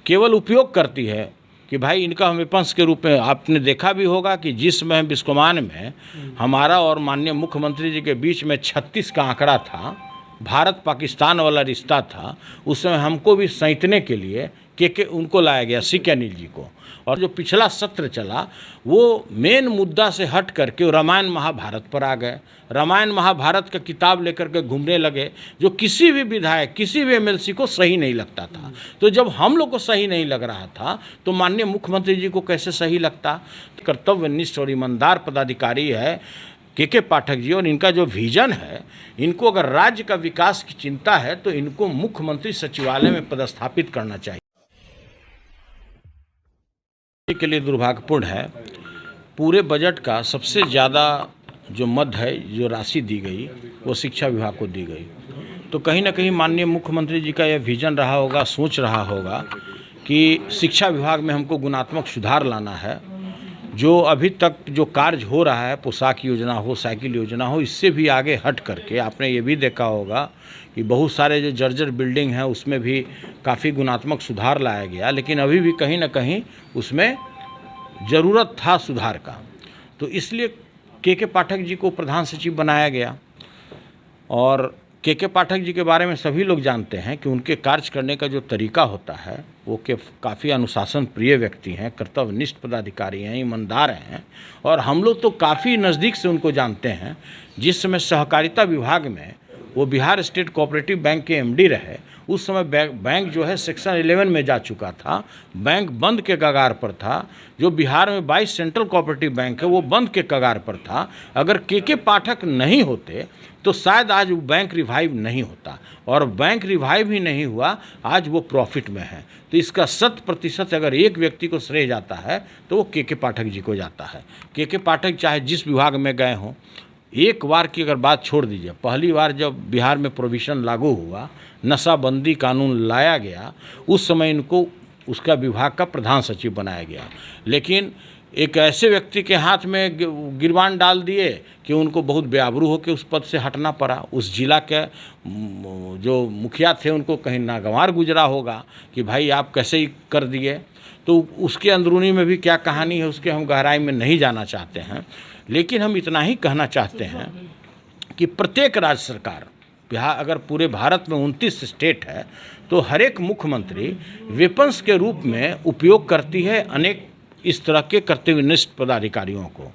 केवल उपयोग करती है कि भाई इनका हम विपक्ष के रूप में। आपने देखा भी होगा कि जिस समय बिस्कोमान में हमारा और माननीय मुख्यमंत्री जी के बीच में 36 का आंकड़ा था, भारत पाकिस्तान वाला रिश्ता था, उस समय हमको भी सैंतने के लिए के उनको लाया गया, सीके अनिल जी को। और जो पिछला सत्र चला वो मेन मुद्दा से हट करके रामायण महाभारत पर आ गए। रामायण महाभारत का किताब लेकर के घूमने लगे, जो किसी भी विधायक, किसी भी एमएलसी को सही नहीं लगता था। तो जब हम लोग को सही नहीं लग रहा था तो माननीय मुख्यमंत्री जी को कैसे सही लगता। कर्तव्यनिष्ठ और ईमानदार पदाधिकारी है के पाठक जी, और इनका जो विजन है, इनको अगर राज्य का विकास की चिंता है तो इनको मुख्यमंत्री सचिवालय में पदस्थापित करना चाहिए। के लिए दुर्भाग्यपूर्ण है, पूरे बजट का सबसे ज़्यादा जो मद है, जो राशि दी गई, वो शिक्षा विभाग को दी गई। तो कहीं ना कहीं माननीय मुख्यमंत्री जी का यह विजन रहा होगा, सोच रहा होगा कि शिक्षा विभाग में हमको गुणात्मक सुधार लाना है। जो अभी तक जो कार्य हो रहा है, पोशाक योजना हो, साइकिल योजना हो, इससे भी आगे हट करके आपने ये भी देखा होगा कि बहुत सारे जो जर्जर बिल्डिंग हैं उसमें भी काफ़ी गुणात्मक सुधार लाया गया, लेकिन अभी भी कहीं ना कहीं उसमें ज़रूरत था सुधार का। तो इसलिए के पाठक जी को प्रधान सचिव बनाया गया। और के पाठक जी के बारे में सभी लोग जानते हैं कि उनके कार्य करने का जो तरीका होता है वो काफ़ी अनुशासन प्रिय व्यक्ति हैं, कर्तव्यनिष्ठ पदाधिकारी हैं, ईमानदार हैं। और हम लोग तो काफ़ी नज़दीक से उनको जानते हैं। जिस समय सहकारिता विभाग में वो बिहार स्टेट कोऑपरेटिव बैंक के एमडी रहे, उस समय बैंक जो है सेक्शन 11 में जा चुका था, बैंक बंद के कगार पर था। जो बिहार में 22 सेंट्रल कोऑपरेटिव बैंक है वो बंद के कगार पर था। अगर के पाठक नहीं होते तो शायद आज वो बैंक रिवाइव नहीं होता, और बैंक रिवाइव ही नहीं हुआ, आज वो प्रॉफिट में है। तो इसका 100% अगर एक व्यक्ति को श्रेय जाता है तो वो के पाठक जी को जाता है। के पाठक चाहे जिस विभाग में गए हों, एक बार की अगर बात छोड़ दीजिए, पहली बार जब बिहार में प्रोविज़न लागू हुआ, नशाबंदी कानून लाया गया, उस समय इनको उसका विभाग का प्रधान सचिव बनाया गया। लेकिन एक ऐसे व्यक्ति के हाथ में गिरबान डाल दिए कि उनको बहुत बेआबरू होकर उस पद से हटना पड़ा। उस जिला के जो मुखिया थे उनको कहीं नागवार गुजरा होगा कि भाई आप कैसे ही कर दिए। तो उसके अंदरूनी में भी क्या कहानी है उसके हम गहराई में नहीं जाना चाहते हैं, लेकिन हम इतना ही कहना चाहते हैं कि प्रत्येक राज्य सरकार, बिहार अगर पूरे भारत में 29 स्टेट है तो हर एक मुख्यमंत्री विपक्ष के रूप में उपयोग करती है अनेक इस तरह के कर्तव्यनिष्ठ पदाधिकारियों को।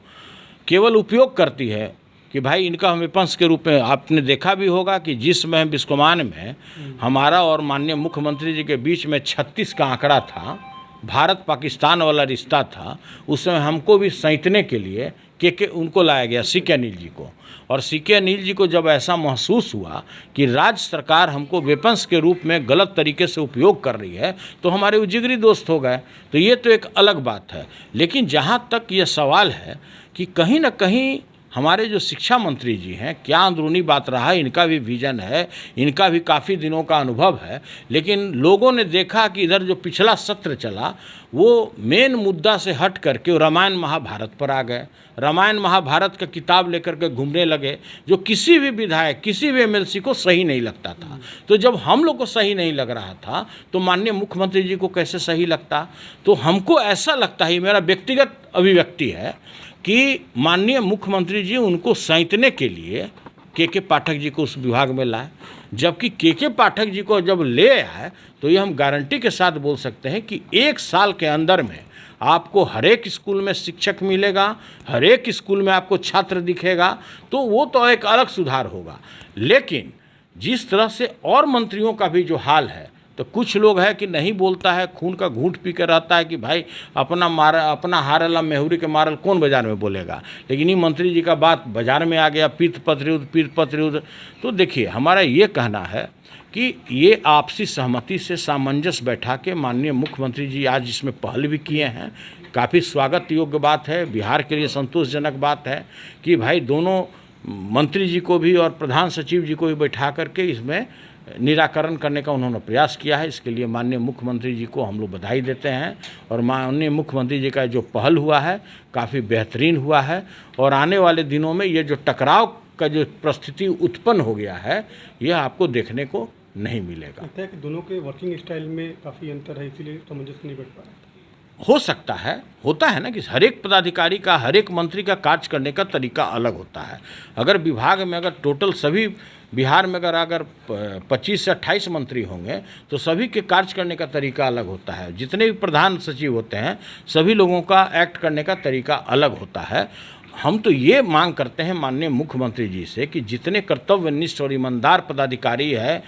केवल उपयोग करती है कि भाई इनका हम विपक्ष के रूप में। आपने देखा भी होगा कि जिस समय बिस्कोमान में हमारा और माननीय मुख्यमंत्री जी के बीच में 36 का आंकड़ा था, भारत पाकिस्तान वाला रिश्ता था, उस समय हमको भी सैंतने के लिए के उनको लाया गया, सीके अनिल जी को। और सीके अनिल जी को जब ऐसा महसूस हुआ कि राज्य सरकार हमको विपक्ष के रूप में गलत तरीके से उपयोग कर रही है, तो हमारे वो जिगरी दोस्त हो गए। तो ये तो एक अलग बात है। लेकिन जहाँ तक ये सवाल है कि कहीं ना कहीं हमारे जो शिक्षा मंत्री जी हैं, क्या अंदरूनी बात रहा है, इनका भी विजन है, इनका भी काफ़ी दिनों का अनुभव है, लेकिन लोगों ने देखा कि इधर जो पिछला सत्र चला वो मेन मुद्दा से हट करके रामायण महाभारत पर आ गए। रामायण महाभारत का किताब लेकर के घूमने लगे, जो किसी भी विधायक, किसी भी एमएलसी को सही नहीं लगता था। तो जब हम लोग को सही नहीं लग रहा था तो माननीय मुख्यमंत्री जी को कैसे सही लगता। तो हमको ऐसा लगता है, मेरा व्यक्तिगत अभिव्यक्ति है कि माननीय मुख्यमंत्री जी उनको सैंतने के लिए के पाठक जी को उस विभाग में लाए। जबकि के पाठक जी को जब ले आए तो ये हम गारंटी के साथ बोल सकते हैं कि 1 साल के अंदर में आपको हर एक स्कूल में शिक्षक मिलेगा, हर एक स्कूल में आपको छात्र दिखेगा। तो वो तो एक अलग सुधार होगा। लेकिन जिस तरह से और मंत्रियों का भी जो हाल है, तो कुछ लोग है कि नहीं बोलता है, खून का घूंट पी कर रहता है कि भाई अपना हारला मेहुरी के मारल कौन बाजार में बोलेगा। लेकिन ये मंत्री जी का बात बाजार में आ गया, पीठ पत्र युद्ध। तो देखिए, हमारा ये कहना है कि ये आपसी सहमति से सामंजस्य बैठा के माननीय मुख्यमंत्री जी आज इसमें पहल भी किए हैं। काफ़ी स्वागत योग्य बात है, बिहार के लिए संतोषजनक बात है कि भाई दोनों मंत्री जी को भी और प्रधान सचिव जी को भी बैठा करके इसमें निराकरण करने का उन्होंने प्रयास किया है। इसके लिए माननीय मुख्यमंत्री जी को हम लोग बधाई देते हैं। और माननीय मुख्यमंत्री जी का जो पहल हुआ है काफ़ी बेहतरीन हुआ है। और आने वाले दिनों में ये जो टकराव का जो परिस्थिति उत्पन्न हो गया है, यह आपको देखने को नहीं मिलेगा। लगता है कि दोनों के वर्किंग स्टाइल में काफ़ी अंतर है, इसीलिए सामंजस्य नहीं बैठ पा रहा है। हो सकता है, होता है ना कि हर एक पदाधिकारी का, हर एक मंत्री का कार्य करने का तरीका अलग होता है। अगर विभाग में अगर टोटल सभी बिहार में अगर 25 से 28 मंत्री होंगे तो सभी के कार्य करने का तरीका अलग होता है। जितने भी प्रधान सचिव होते हैं सभी लोगों का एक्ट करने का तरीका अलग होता है। हम तो ये मांग करते हैं माननीय मुख्यमंत्री जी से कि जितने कर्तव्यनिष्ठ और ईमानदार पदाधिकारी है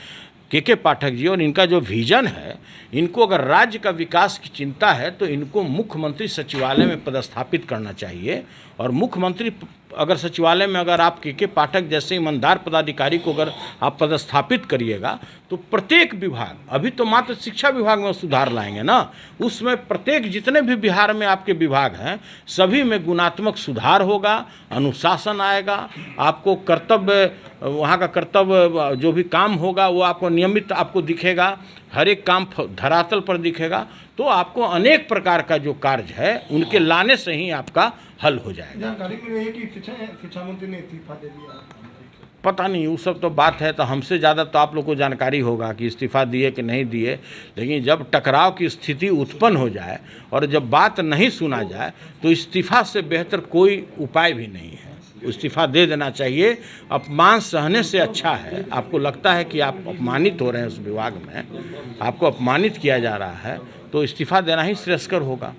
के पाठक जी, और इनका जो विजन है, इनको अगर राज्य का विकास की चिंता है तो इनको मुख्यमंत्री सचिवालय में पदस्थापित करना चाहिए। और मुख्यमंत्री अगर सचिवालय में अगर आप के पाठक जैसे ईमानदार पदाधिकारी को अगर आप पदस्थापित करिएगा तो प्रत्येक विभाग, अभी तो मात्र शिक्षा विभाग में सुधार लाएंगे ना, उसमें प्रत्येक जितने भी बिहार में आपके विभाग हैं सभी में गुणात्मक सुधार होगा, अनुशासन आएगा, आपको कर्तव्य, वहाँ का कर्तव्य जो भी काम होगा वो आपको नियमित आपको दिखेगा, हर एक काम धरातल पर दिखेगा, तो आपको अनेक प्रकार का जो कार्य है उनके लाने से ही आपका हल हो जाएगा। जानकारी मिली है कि शिक्षा मंत्री ने इस्तीफा दे दिया। पता नहीं, वो सब तो बात है, तो हमसे ज़्यादा तो आप लोग को जानकारी होगा कि इस्तीफा दिए कि नहीं दिए। लेकिन जब टकराव की स्थिति उत्पन्न हो जाए और जब बात नहीं सुना जाए तो इस्तीफा से बेहतर कोई उपाय भी नहीं है। इस्तीफा दे देना चाहिए। अपमान सहने से अच्छा है, आपको लगता है कि आप अपमानित हो रहे हैं उस विभाग में, आपको अपमानित किया जा रहा है, तो इस्तीफा देना ही श्रेयस्कर होगा।